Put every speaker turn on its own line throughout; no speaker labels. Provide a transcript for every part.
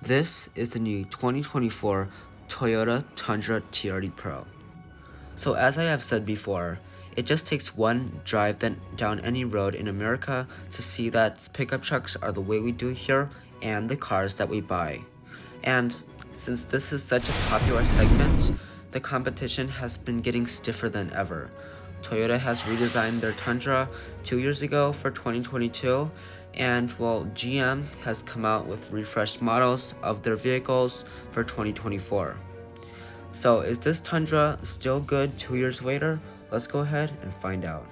This is the new 2024 Toyota Tundra TRD Pro. So as I have said before, it just takes one drive down any road in America to see that pickup trucks are the way we do here and the cars that we buy. And since this is such a popular segment, the competition has been getting stiffer than ever. Toyota has redesigned their Tundra 2 years ago for 2022, and GM has come out with refreshed models of their vehicles for 2024. So is this Tundra still good 2 years later? Let's go ahead and find out.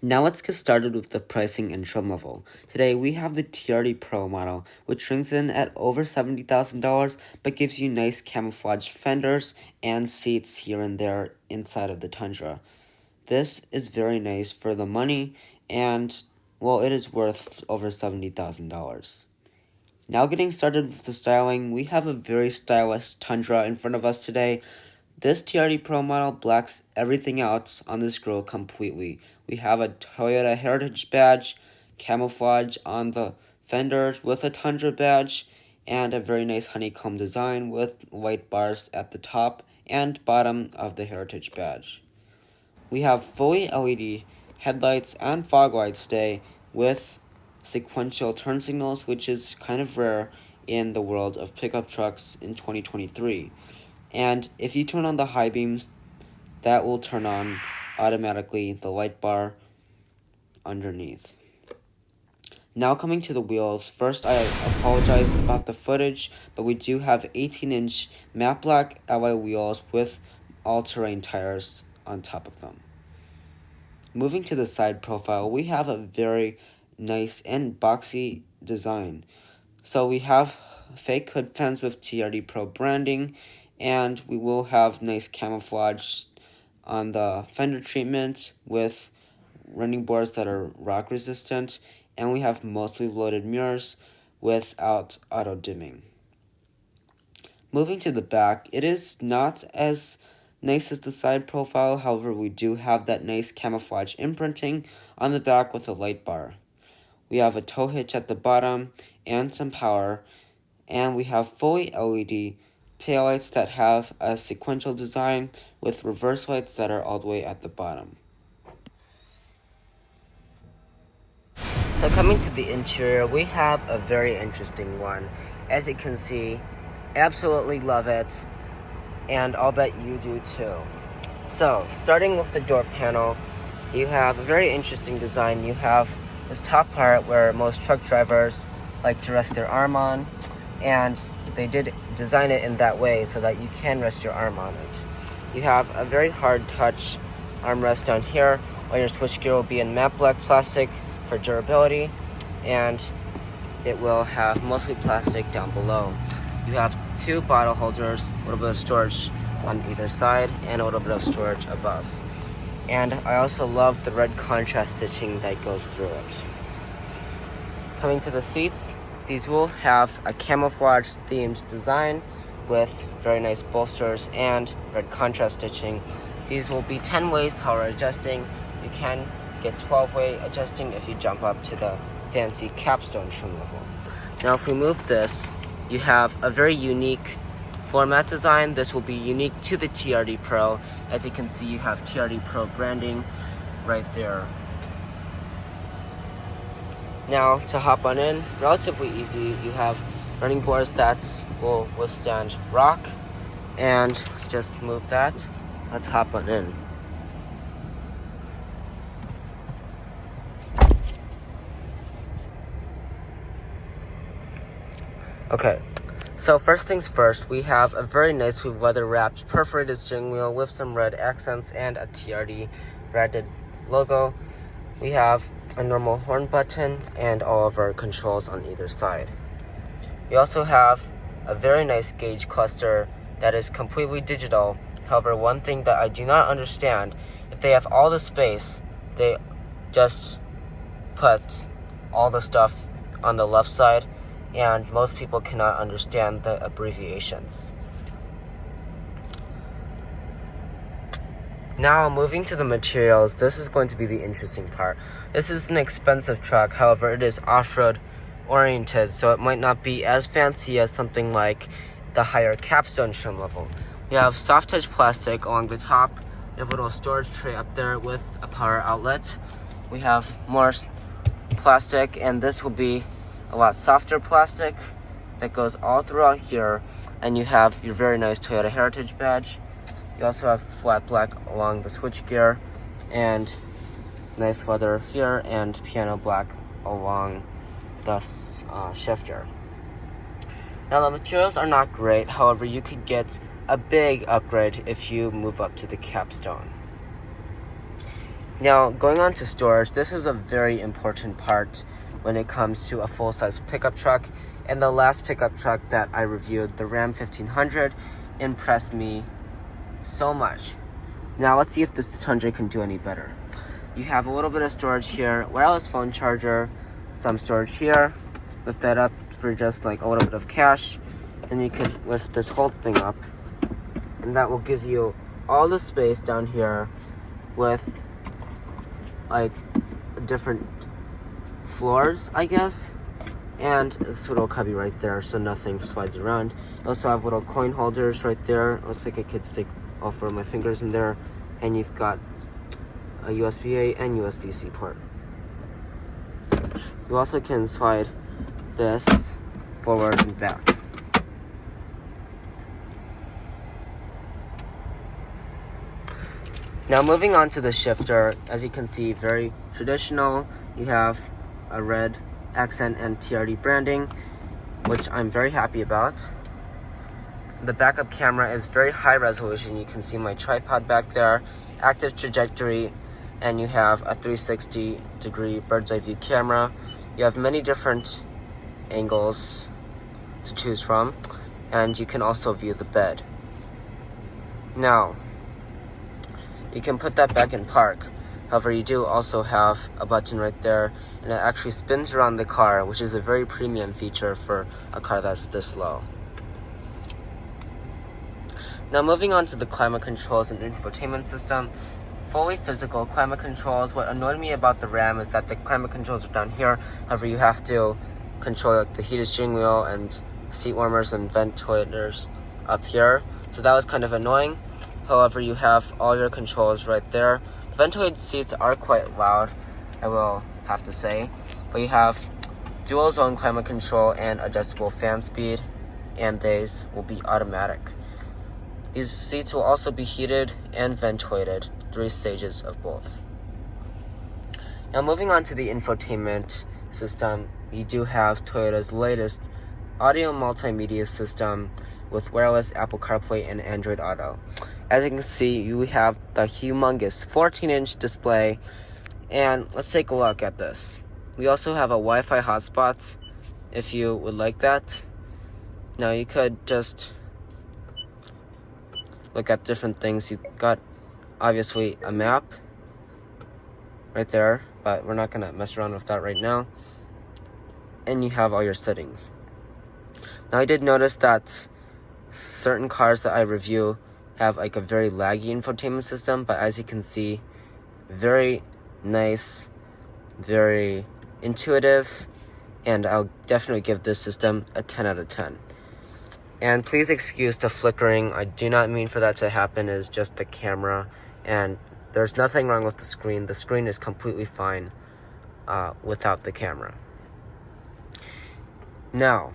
Now let's get started with the pricing and trim level. Today we have the TRD Pro model, which rings in at over $70,000 but gives you nice camouflage fenders and seats here and there inside of the Tundra. This is very nice for the money, and it is worth over $70,000. Now getting started with the styling, we have a very stylish Tundra in front of us today. This TRD Pro model blacks everything out on this grille completely. We have a Toyota Heritage badge, camouflage on the fenders with a Tundra badge, and a very nice honeycomb design with white bars at the top and bottom of the Heritage badge. We have fully LED headlights and fog lights today with sequential turn signals, which is kind of rare in the world of pickup trucks in 2023. And if you turn on the high beams, that will turn on automatically the light bar underneath. Now coming to the wheels, first I apologize about the footage, but we do have 18-inch matte black alloy wheels with all-terrain tires on top of them. Moving to the side profile, we have a very nice and boxy design. So we have fake hood fends with TRD Pro branding, and we will have nice camouflage on the fender treatment with running boards that are rock resistant, and we have mostly loaded mirrors without auto dimming. Moving to the back, it is not as nice as the side profile, however we do have that nice camouflage imprinting on the back with a light bar. We have a tow hitch at the bottom and some power, and we have fully LED taillights that have a sequential design with reverse lights that are all the way at the bottom. So coming to the interior, we have a very interesting one. As you can see, absolutely love it, and I'll bet you do too. So starting with the door panel, you have a very interesting design. You have this top part where most truck drivers like to rest their arm on, and they did design it in that way so that you can rest your arm on it. You have a very hard touch armrest down here, while your switchgear will be in matte black plastic for durability, and it will have mostly plastic down below. You have two bottle holders, a little bit of storage on either side, and a little bit of storage above. And I also love the red contrast stitching that goes through it. Coming to the seats, these will have a camouflage themed design with very nice bolsters and red contrast stitching. These will be 10-way power adjusting. You can get 12-way adjusting if you jump up to the fancy capstone trim level. Now if we move this, you have a very unique floor mat design. This will be unique to the TRD Pro. As you can see, you have TRD Pro branding right there. Now to hop on in, relatively easy. You have running boards that will withstand rock, and let's just move that. Let's hop on in. Okay, so first things first, we have a very nicely weather-wrapped perforated steering wheel with some red accents and a TRD branded logo. We have a normal horn button and all of our controls on either side. We also have a very nice gauge cluster that is completely digital. However, one thing that I do not understand, if they have all the space, they just put all the stuff on the left side, and most people cannot understand the abbreviations. Now, moving to the materials, this is going to be the interesting part. This is an expensive truck, however, it is off-road oriented, so it might not be as fancy as something like the higher capstone trim level. We have soft touch plastic along the top. We have a little storage tray up there with a power outlet. We have more plastic, and this will be a lot softer plastic that goes all throughout here, and you have your very nice Toyota Heritage badge. You also have flat black along the switchgear, and nice leather here, and piano black along the shifter. Now, the materials are not great, however, you could get a big upgrade if you move up to the capstone. Now, going on to storage, this is a very important part when it comes to a full-size pickup truck, and the last pickup truck that I reviewed, the Ram 1500, impressed me so much. Now, let's see if this Tundra can do any better. You have a little bit of storage here, wireless phone charger, some storage here. Lift that up for just like a little bit of cash, and you could lift this whole thing up, and that will give you all the space down here with like different floors, I guess, and this little cubby right there so nothing slides around. You also have little coin holders right there. Looks like I could stick all four of my fingers in there, and you've got a USB-A and USB-C port. You also can slide this forward and back. Now, moving on to the shifter, as you can see, very traditional. You have a red accent and TRD branding, which I'm very happy about. The backup camera is very high resolution. You can see my tripod back there, active trajectory, and you have a 360-degree bird's eye view camera. You have many different angles to choose from, and you can also view the bed. Now, you can put that back in park. However, you do also have a button right there, and it actually spins around the car, which is a very premium feature for a car that's this low. Now, moving on to the climate controls and infotainment system. Fully physical climate controls. What annoyed me about the Ram is that the climate controls are down here. However, you have to control like the heated steering wheel and seat warmers and ventilators up here. So that was kind of annoying. However, you have all your controls right there. The ventilated seats are quite loud, I will have to say. But you have dual zone climate control and adjustable fan speed, and these will be automatic. These seats will also be heated and ventilated, 3 stages of both. Now, moving on to the infotainment system, you do have Toyota's latest audio multimedia system with wireless Apple CarPlay and Android Auto. As you can see, you have the humongous 14-inch display, and let's take a look at this. We also have a Wi-Fi hotspot if you would like that. Now, you could just look at different things. You've got obviously a map right there, but we're not going to mess around with that right now. And you have all your settings. Now, I did notice that certain cars that I review have like a very laggy infotainment system, but as you can see, very nice, very intuitive, and I'll definitely give this system a 10 out of 10. And please excuse the flickering. I do not mean for that to happen. It is just the camera, and there's nothing wrong with the screen. The screen is completely fine without the camera. Now,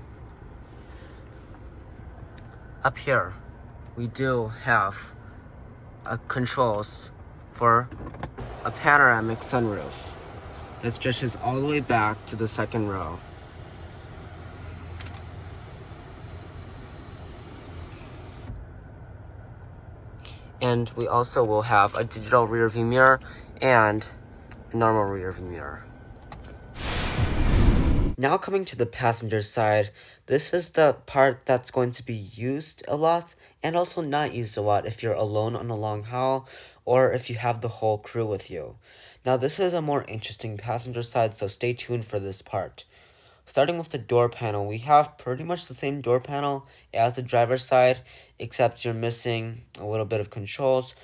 up here, we do have controls for a panoramic sunroof that stretches all the way back to the second row. And we also will have a digital rear view mirror and a normal rear view mirror. Now, coming to the passenger side, this is the part that's going to be used a lot and also not used a lot if you're alone on a long haul or if you have the whole crew with you. Now, this is a more interesting passenger side, so stay tuned for this part. Starting with the door panel, we have pretty much the same door panel as the driver's side, except you're missing a little bit of controls.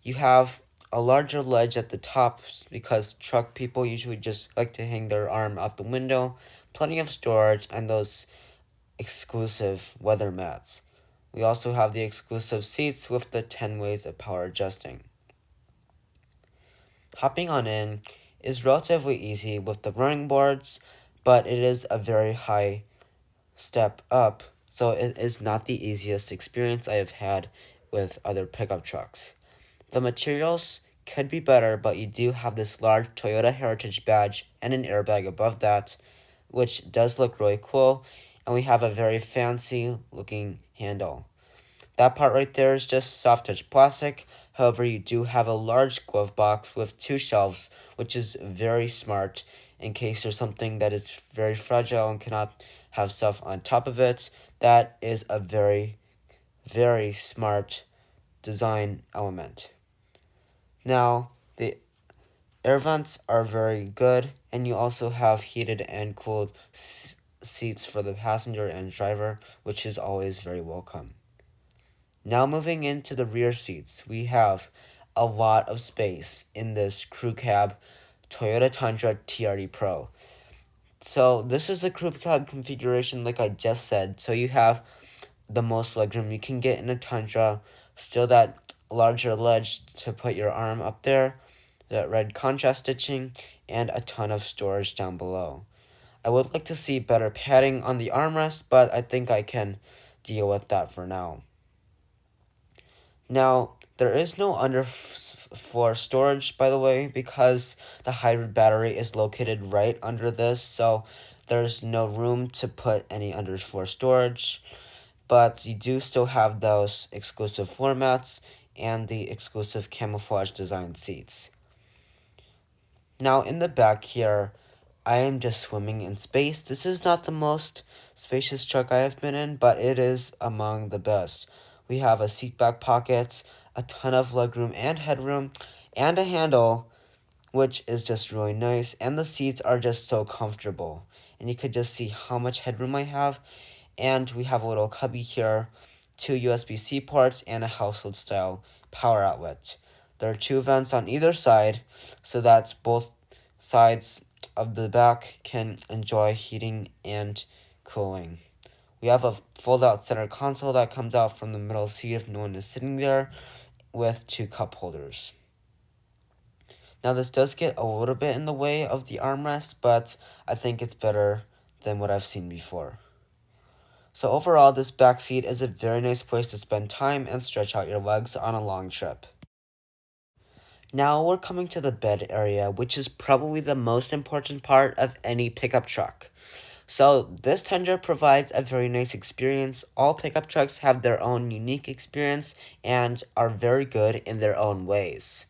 You have a larger ledge at the top because truck people usually just like to hang their arm out the window, plenty of storage, and those exclusive weather mats. We also have the exclusive seats with the 10 ways of power adjusting. Hopping on in is relatively easy with the running boards, but it is a very high step up, so it is not the easiest experience I have had with other pickup trucks. The materials could be better, but you do have this large Toyota Heritage badge and an airbag above that, which does look really cool, and we have a very fancy looking handle. That part right there is just soft touch plastic. However, you do have a large glove box with two shelves, which is very smart in case there's something that is very fragile and cannot have stuff on top of it. That is a very, very smart design element. Now, the air vents are very good, and you also have heated and cooled seats for the passenger and driver, which is always very welcome. Now moving into the rear seats, we have a lot of space in this crew cab Toyota Tundra TRD Pro. So this is the crew cab configuration like I just said. So you have the most legroom you can get in a Tundra, still that larger ledge to put your arm up there, that red contrast stitching, and a ton of storage down below. I would like to see better padding on the armrest, but I think I can deal with that for now. Now, there is no underfloor storage, by the way, because the hybrid battery is located right under this, so there's no room to put any underfloor storage. But you do still have those exclusive floor mats and the exclusive camouflage design seats. Now, in the back here, I am just swimming in space. This is not the most spacious truck I have been in, but it is among the best. We have a seat back pocket, a ton of legroom and headroom, and a handle, which is just really nice. And the seats are just so comfortable. And you could just see how much headroom I have. And we have a little cubby here, two USB-C ports, and a household style power outlet. There are two vents on either side, so that both sides of the back can enjoy heating and cooling. We have a fold-out center console that comes out from the middle seat if no one is sitting there, with two cup holders. Now this does get a little bit in the way of the armrest, but I think it's better than what I've seen before. So overall, this back seat is a very nice place to spend time and stretch out your legs on a long trip. Now we're coming to the bed area, which is probably the most important part of any pickup truck. So this Tundra provides a very nice experience. All pickup trucks have their own unique experience and are very good in their own ways.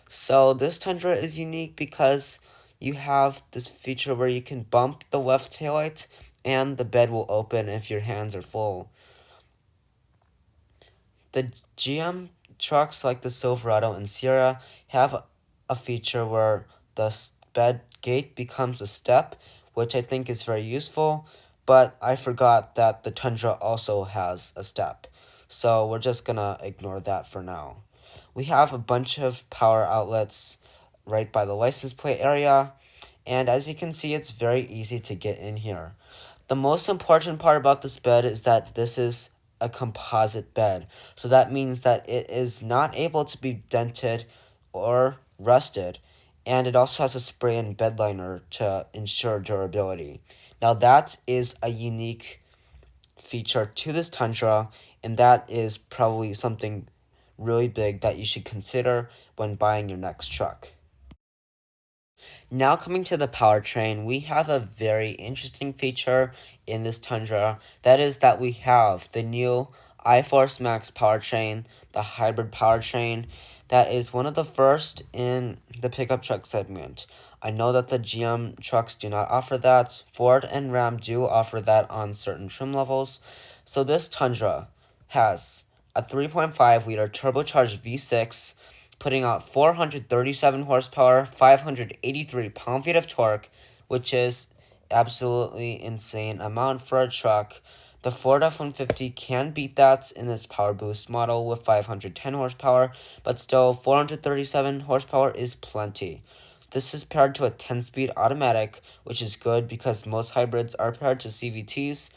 So this Tundra is unique because you have this feature where you can bump the left taillight and the bed will open if your hands are full. The GM trucks like the Silverado and Sierra have a feature where the bed gate becomes a step, which I think is very useful, but I forgot that the Tundra also has a step. So we're just gonna ignore that for now. We have a bunch of power outlets right by the license plate area, and as you can see, it's very easy to get in here. The most important part about this bed is that this is a composite bed. So that means that it is not able to be dented or rusted. And it also has a spray-in bed liner to ensure durability. Now that is a unique feature to this Tundra, and that is probably something really big that you should consider when buying your next truck. Now coming to the powertrain, we have a very interesting feature in this Tundra. That is that we have the new iForce Max powertrain, the hybrid powertrain. That is one of the first in the pickup truck segment. I know that the GM trucks do not offer that. Ford and Ram do offer that on certain trim levels. So this Tundra has a 3.5-liter turbocharged V6, putting out 437 horsepower, 583 pound-feet of torque, which is absolutely insane amount for a truck. The Ford F-150 can beat that in its Power Boost model with 510 horsepower, but still 437 horsepower is plenty. This is paired to a 10-speed automatic, which is good because most hybrids are paired to CVTs,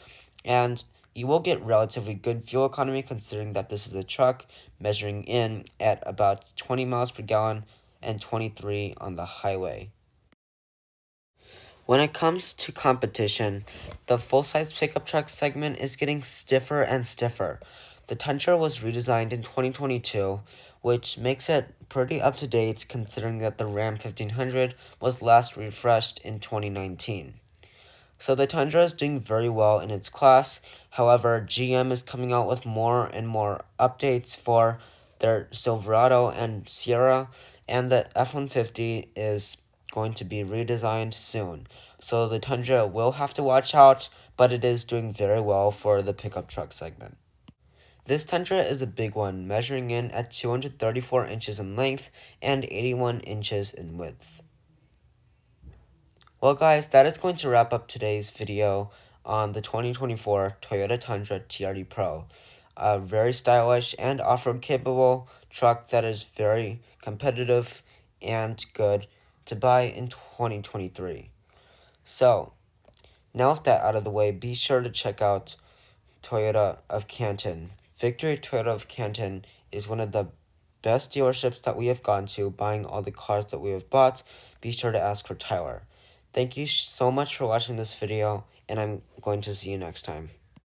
and you will get relatively good fuel economy considering that this is a truck measuring in at about 20 miles per gallon and 23 on the highway. When it comes to competition, the full-size pickup truck segment is getting stiffer and stiffer. The Tundra was redesigned in 2022, which makes it pretty up-to-date considering that the Ram 1500 was last refreshed in 2019. So the Tundra is doing very well in its class. However, GM is coming out with more and more updates for their Silverado and Sierra, and the F-150 is going to be redesigned soon. So the Tundra will have to watch out, but it is doing very well for the pickup truck segment. This Tundra is a big one, measuring in at 234 inches in length and 81 inches in width. Well guys, that is going to wrap up today's video on the 2024 Toyota Tundra TRD Pro. A very stylish and off-road capable truck that is very competitive and good to buy in 2023. So, now with that out of the way, be sure to check out Toyota of Canton. Victory Toyota of Canton is one of the best dealerships that we have gone to buying all the cars that we have bought. Be sure to ask for Tyler. Thank you so much for watching this video, and I'm going to see you next time.